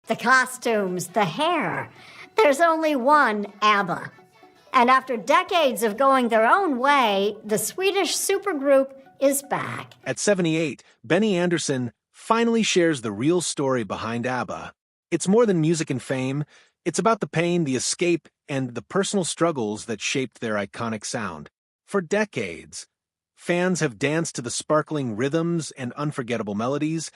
the costumes, the hair. There's only one ABBA. And after decades of going their own way, the Swedish supergroup is back. At 78, Benny Andersson finally shares the real story behind ABBA. It's more than music and fame. It's about the pain, the escape, and the personal struggles that shaped their iconic sound. For decades, fans have danced to the sparkling rhythms and unforgettable melodies,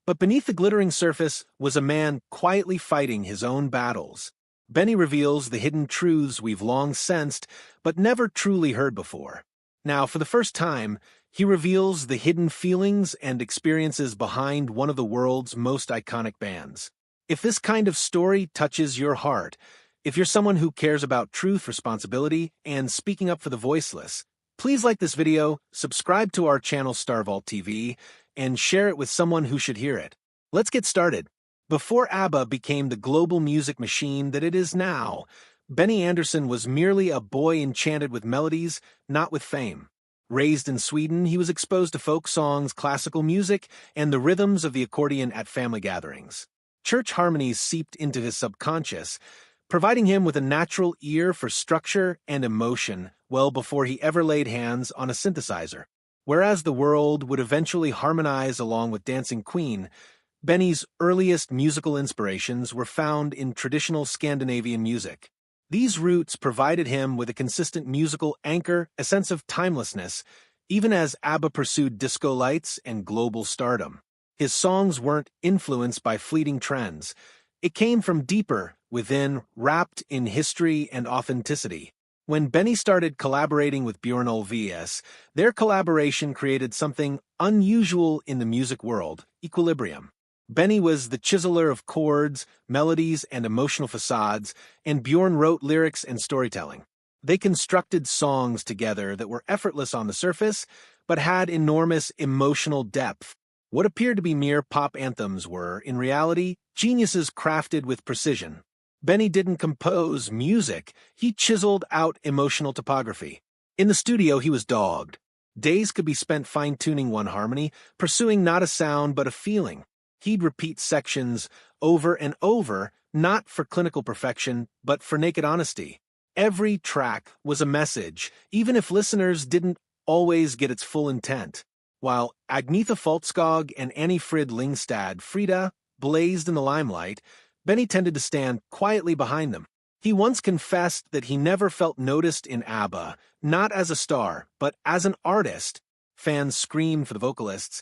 but beneath the glittering surface was a man quietly fighting his own battles. Benny reveals the hidden truths we've long sensed, but never truly heard before. Now, for the first time, he reveals the hidden feelings and experiences behind one of the world's most iconic bands. If this kind of story touches your heart, if you're someone who cares about truth, responsibility, and speaking up for the voiceless, please like this video, subscribe to our channel StarVault TV, and share it with someone who should hear it. Let's get started. Before ABBA became the global music machine that it is now, Benny Andersson was merely a boy enchanted with melodies, not with fame. Raised in Sweden, he was exposed to folk songs, classical music, and the rhythms of the accordion at family gatherings. Church harmonies seeped into his subconscious, providing him with a natural ear for structure and emotion well before he ever laid hands on a synthesizer. Whereas the world would eventually harmonize along with Dancing Queen, Benny's earliest musical inspirations were found in traditional Scandinavian music. These roots provided him with a consistent musical anchor, a sense of timelessness, even as ABBA pursued disco lights and global stardom. His songs weren't influenced by fleeting trends. It came from deeper within, wrapped in history and authenticity. When Benny started collaborating with Björn Ulvaeus, their collaboration created something unusual in the music world: equilibrium. Benny was the chiseler of chords, melodies, and emotional facades, and Björn wrote lyrics and storytelling. They constructed songs together that were effortless on the surface, but had enormous emotional depth. What appeared to be mere pop anthems were, in reality, geniuses crafted with precision. Benny didn't compose music, he chiseled out emotional topography. In the studio, he was dogged. Days could be spent fine-tuning one harmony, pursuing not a sound but a feeling. He'd repeat sections over and over, not for clinical perfection, but for naked honesty. Every track was a message, even if listeners didn't always get its full intent. While Agnetha Faltskog and Annie Frid Lyngstad Frida blazed in the limelight, Benny tended to stand quietly behind them. He once confessed that he never felt noticed in ABBA, not as a star, but as an artist. Fans screamed for the vocalists,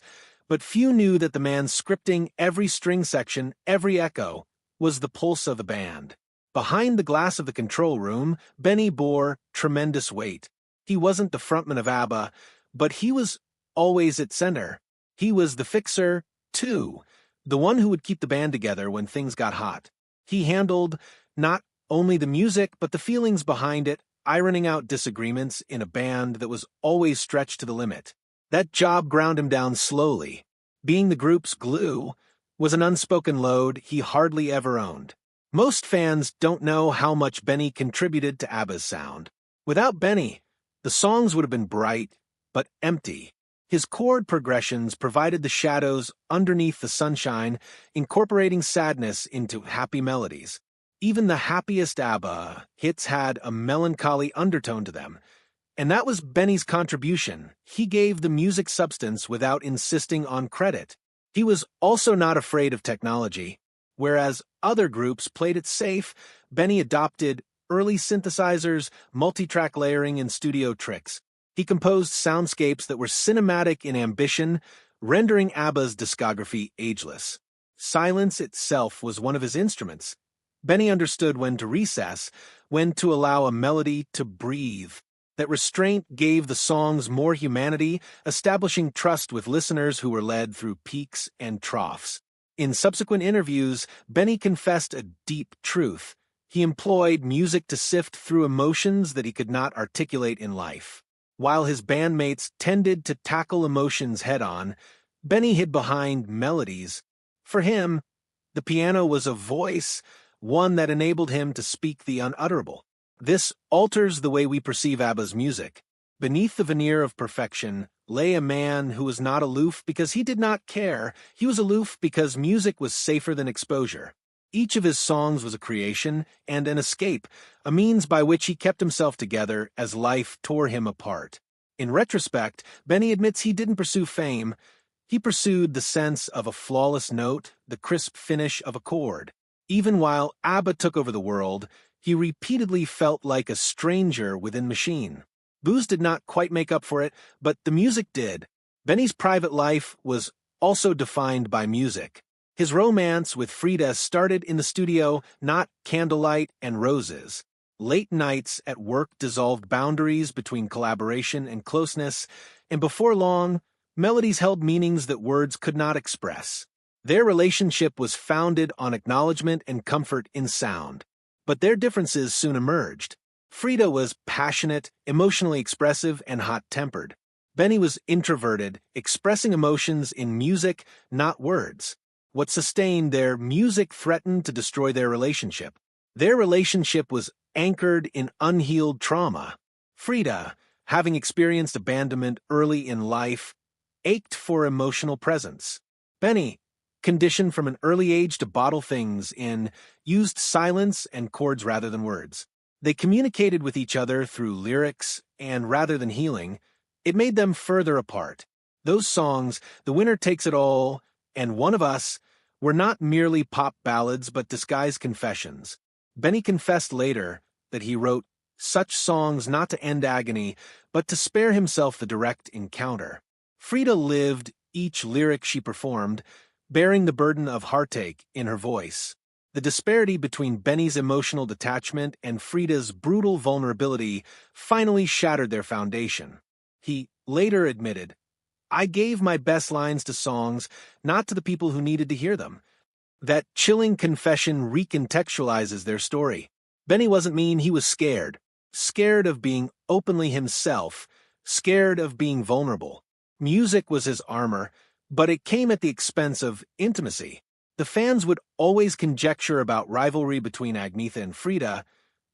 but few knew that the man scripting every string section, every echo, was the pulse of the band. Behind the glass of the control room, Benny bore tremendous weight. He wasn't the frontman of ABBA, but he was always at center. He was the fixer, too, the one who would keep the band together when things got hot. He handled not only the music, but the feelings behind it, ironing out disagreements in a band that was always stretched to the limit. That job ground him down slowly. Being the group's glue was an unspoken load he hardly ever owned. Most fans don't know how much Benny contributed to ABBA's sound. Without Benny, the songs would have been bright, but empty. His chord progressions provided the shadows underneath the sunshine, incorporating sadness into happy melodies. Even the happiest ABBA hits had a melancholy undertone to them, and that was Benny's contribution. He gave the music substance without insisting on credit. He was also not afraid of technology. Whereas other groups played it safe, Benny adopted early synthesizers, multi-track layering, and studio tricks. He composed soundscapes that were cinematic in ambition, rendering ABBA's discography ageless. Silence itself was one of his instruments. Benny understood when to recess, when to allow a melody to breathe. That restraint gave the songs more humanity, establishing trust with listeners who were led through peaks and troughs. In subsequent interviews, Benny confessed a deep truth. He employed music to sift through emotions that he could not articulate in life. While his bandmates tended to tackle emotions head-on, Benny hid behind melodies. For him, the piano was a voice, one that enabled him to speak the unutterable. This alters the way we perceive ABBA's music. Beneath the veneer of perfection lay a man who was not aloof because he did not care. He was aloof because music was safer than exposure. Each of his songs was a creation and an escape, a means by which he kept himself together as life tore him apart. In retrospect, Benny admits he didn't pursue fame. He pursued the sense of a flawless note, the crisp finish of a chord. Even while ABBA took over the world, he repeatedly felt like a stranger within machine. Booze did not quite make up for it, but the music did. Benny's private life was also defined by music. His romance with Frida started in the studio, not candlelight and roses. Late nights at work dissolved boundaries between collaboration and closeness, and before long, melodies held meanings that words could not express. Their relationship was founded on acknowledgement and comfort in sound. But their differences soon emerged. Frida was passionate, emotionally expressive, and hot-tempered. Benny was introverted, expressing emotions in music, not words. What sustained their music threatened to destroy their relationship. Their relationship was anchored in unhealed trauma. Frida, having experienced abandonment early in life, ached for emotional presence. Benny, conditioned from an early age to bottle things in, used silence and chords rather than words. They communicated with each other through lyrics, and rather than healing, it made them further apart. Those songs, The Winner Takes It All, and One of Us, were not merely pop ballads but disguised confessions. Benny confessed later that he wrote such songs not to end agony, but to spare himself the direct encounter. Frida lived each lyric she performed, bearing the burden of heartache in her voice. The disparity between Benny's emotional detachment and Frida's brutal vulnerability finally shattered their foundation. He later admitted, "I gave my best lines to songs, not to the people who needed to hear them." That chilling confession recontextualizes their story. Benny wasn't mean, he was scared. Scared of being openly himself, scared of being vulnerable. Music was his armor, but it came at the expense of intimacy. The fans would always conjecture about rivalry between Agnetha and Frida,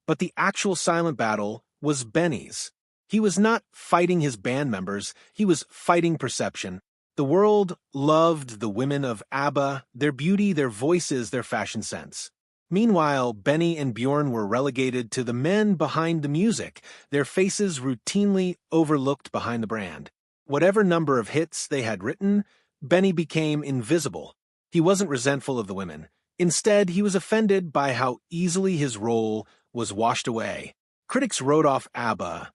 but the actual silent battle was Benny's. He was not fighting his band members, he was fighting perception. The world loved the women of ABBA, their beauty, their voices, their fashion sense. Meanwhile, Benny and Bjorn were relegated to the men behind the music, their faces routinely overlooked behind the brand. Whatever number of hits they had written, Benny became invisible. He wasn't resentful of the women. Instead, he was offended by how easily his role was washed away. Critics wrote off ABBA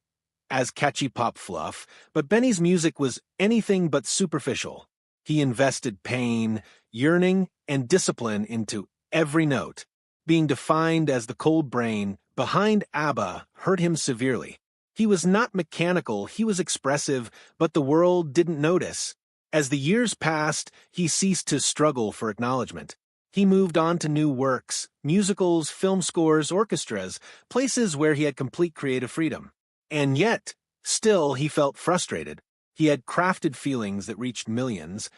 as catchy pop fluff, but Benny's music was anything but superficial. He invested pain, yearning, and discipline into every note. Being defined as the cold brain behind ABBA hurt him severely. He was not mechanical, he was expressive, but the world didn't notice. As the years passed, he ceased to struggle for acknowledgement. He moved on to new works, musicals, film scores, orchestras, places where he had complete creative freedom. And yet, still he felt frustrated. He had crafted feelings that reached millions,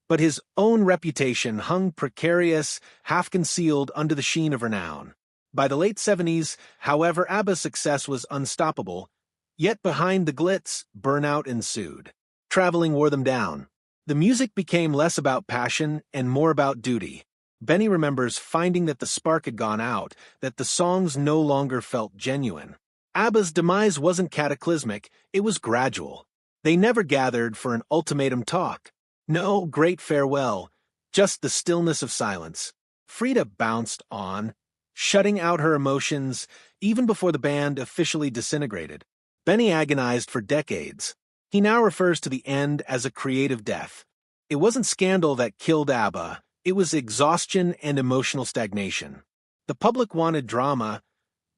but his own reputation hung precarious, half-concealed under the sheen of renown. By the late 70s, however, ABBA's success was unstoppable, yet behind the glitz, burnout ensued. Traveling wore them down. The music became less about passion and more about duty. Benny remembers finding that the spark had gone out, that the songs no longer felt genuine. ABBA's demise wasn't cataclysmic, it was gradual. They never gathered for an ultimatum talk. No great farewell, just the stillness of silence. Frida bounced on, shutting out her emotions even before the band officially disintegrated. Benny agonized for decades. He now refers to the end as a creative death. It wasn't scandal that killed ABBA, it was exhaustion and emotional stagnation. The public wanted drama,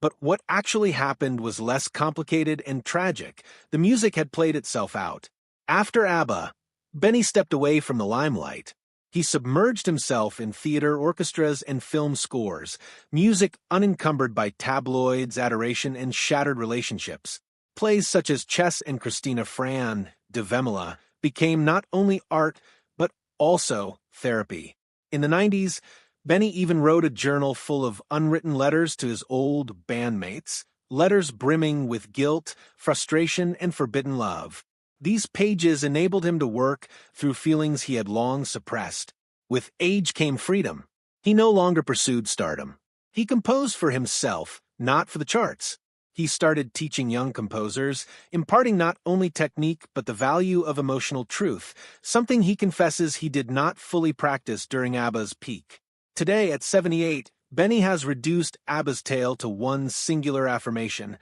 but what actually happened was less complicated and tragic. The music had played itself out. After ABBA, Benny stepped away from the limelight. He submerged himself in theater, orchestras, and film scores, music unencumbered by tabloids, adoration, and shattered relationships. Plays such as Chess and Christina Fran, De Vemela, became not only art, but also therapy. In the 90s, Benny even wrote a journal full of unwritten letters to his old bandmates, letters brimming with guilt, frustration, and forbidden love. These pages enabled him to work through feelings he had long suppressed. With age came freedom. He no longer pursued stardom. He composed for himself, not for the charts. He started teaching young composers, imparting not only technique but the value of emotional truth, something he confesses he did not fully practice during ABBA's peak. Today, at 78, Benny has reduced ABBA's tale to one singular affirmation.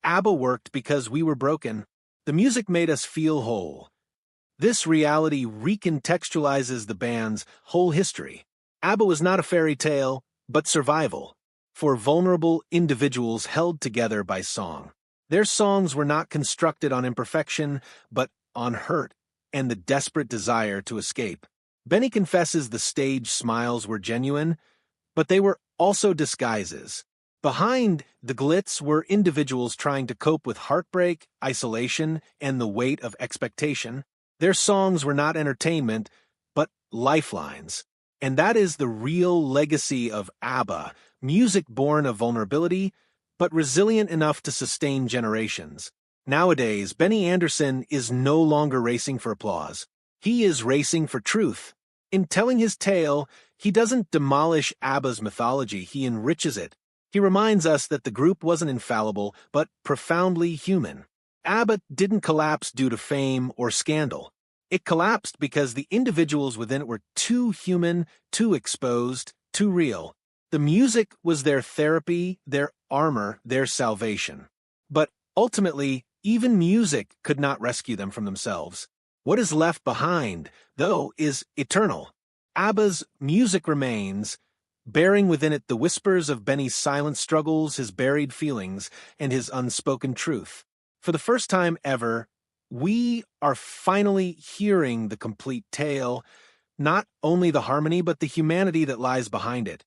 ABBA worked because we were broken. The music made us feel whole. This reality recontextualizes the band's whole history. ABBA was not a fairy tale, but survival, for vulnerable individuals held together by song. Their songs were not constructed on imperfection, but on hurt and the desperate desire to escape. Benny confesses the stage smiles were genuine, but they were also disguises. Behind the glitz were individuals trying to cope with heartbreak, isolation, and the weight of expectation. Their songs were not entertainment, but lifelines. And that is the real legacy of ABBA, music born of vulnerability, but resilient enough to sustain generations. Nowadays, Benny Andersson is no longer racing for applause. He is racing for truth. In telling his tale, he doesn't demolish ABBA's mythology, he enriches it. He reminds us that the group wasn't infallible, but profoundly human. ABBA didn't collapse due to fame or scandal. It collapsed because the individuals within it were too human, too exposed, too real. The music was their therapy, their armor, their salvation. But ultimately, even music could not rescue them from themselves. What is left behind, though, is eternal. ABBA's music remains, bearing within it the whispers of Benny's silent struggles, his buried feelings, and his unspoken truth. For the first time ever, we are finally hearing the complete tale, not only the harmony but the humanity that lies behind it.